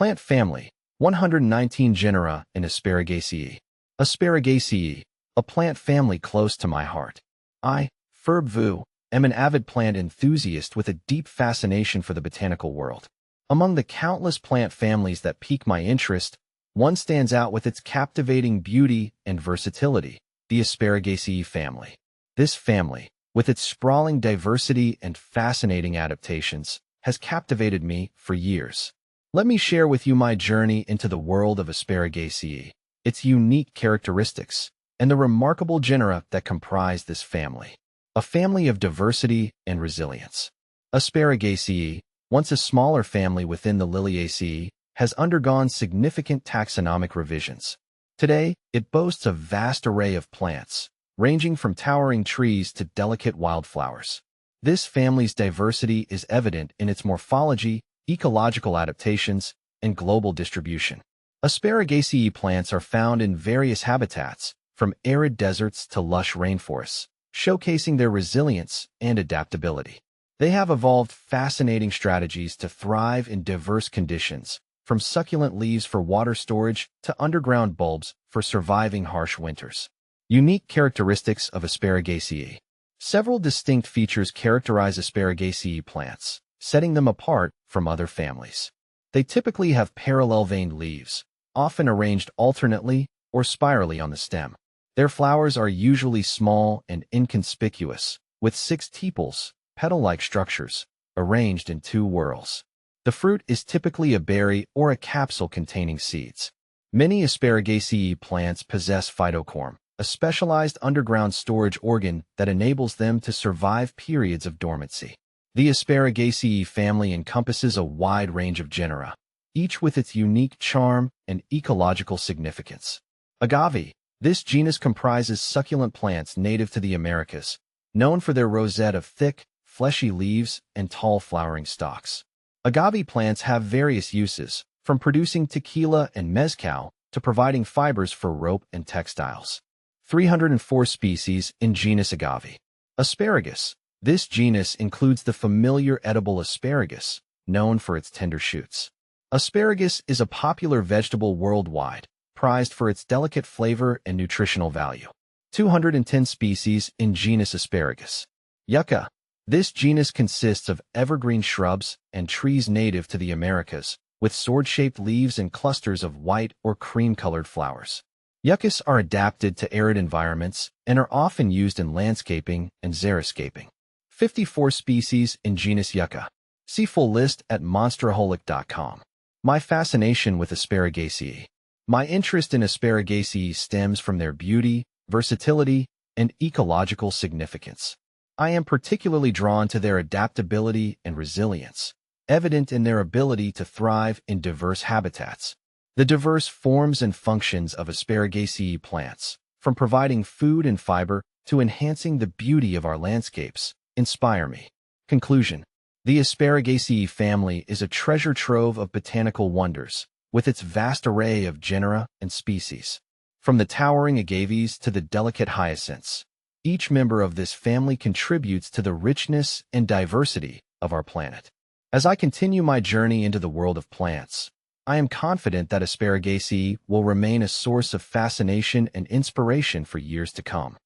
Plant family, 119 genera in Asparagaceae. Asparagaceae, a plant family close to my heart. I, Ferb Vu, am an avid plant enthusiast with a deep fascination for the botanical world. Among the countless plant families that pique my interest, one stands out with its captivating beauty and versatility, the Asparagaceae family. This family, with its sprawling diversity and fascinating adaptations, has captivated me for years. Let me share with you my journey into the world of Asparagaceae, its unique characteristics, and the remarkable genera that comprise this family. A family of diversity and resilience. Asparagaceae, once a smaller family within the Liliaceae, has undergone significant taxonomic revisions. Today, it boasts a vast array of plants, ranging from towering trees to delicate wildflowers. This family's diversity is evident in its morphology, ecological adaptations, and global distribution. Asparagaceae plants are found in various habitats, from arid deserts to lush rainforests, showcasing their resilience and adaptability. They have evolved fascinating strategies to thrive in diverse conditions, from succulent leaves for water storage to underground bulbs for surviving harsh winters. Unique characteristics of Asparagaceae. Several distinct features characterize Asparagaceae plants, setting them apart from other families. They typically have parallel-veined leaves, often arranged alternately or spirally on the stem. Their flowers are usually small and inconspicuous, with 6 tepals, petal-like structures, arranged in 2 whorls. The fruit is typically a berry or a capsule containing seeds. Many Asparagaceae plants possess phytochrom, a specialized underground storage organ that enables them to survive periods of dormancy. The Asparagaceae family encompasses a wide range of genera, each with its unique charm and ecological significance. Agave. This genus comprises succulent plants native to the Americas, known for their rosette of thick, fleshy leaves and tall flowering stalks. Agave plants have various uses, from producing tequila and mezcal to providing fibers for rope and textiles. 304 species in genus Agave. Asparagus. This genus includes the familiar edible asparagus, known for its tender shoots. Asparagus is a popular vegetable worldwide, prized for its delicate flavor and nutritional value. 210 species in genus Asparagus. Yucca. This genus consists of evergreen shrubs and trees native to the Americas, with sword-shaped leaves and clusters of white or cream-colored flowers. Yuccas are adapted to arid environments and are often used in landscaping and xeriscaping. 54 species in genus Yucca. See full list at monsteraholic.com. My fascination with Asparagaceae. My interest in Asparagaceae stems from their beauty, versatility, and ecological significance. I am particularly drawn to their adaptability and resilience, evident in their ability to thrive in diverse habitats. The diverse forms and functions of Asparagaceae plants, from providing food and fiber to enhancing the beauty of our landscapes, inspire me. Conclusion. The Asparagaceae family is a treasure trove of botanical wonders, with its vast array of genera and species. From the towering agaves to the delicate hyacinths, each member of this family contributes to the richness and diversity of our planet. As I continue my journey into the world of plants, I am confident that Asparagaceae will remain a source of fascination and inspiration for years to come.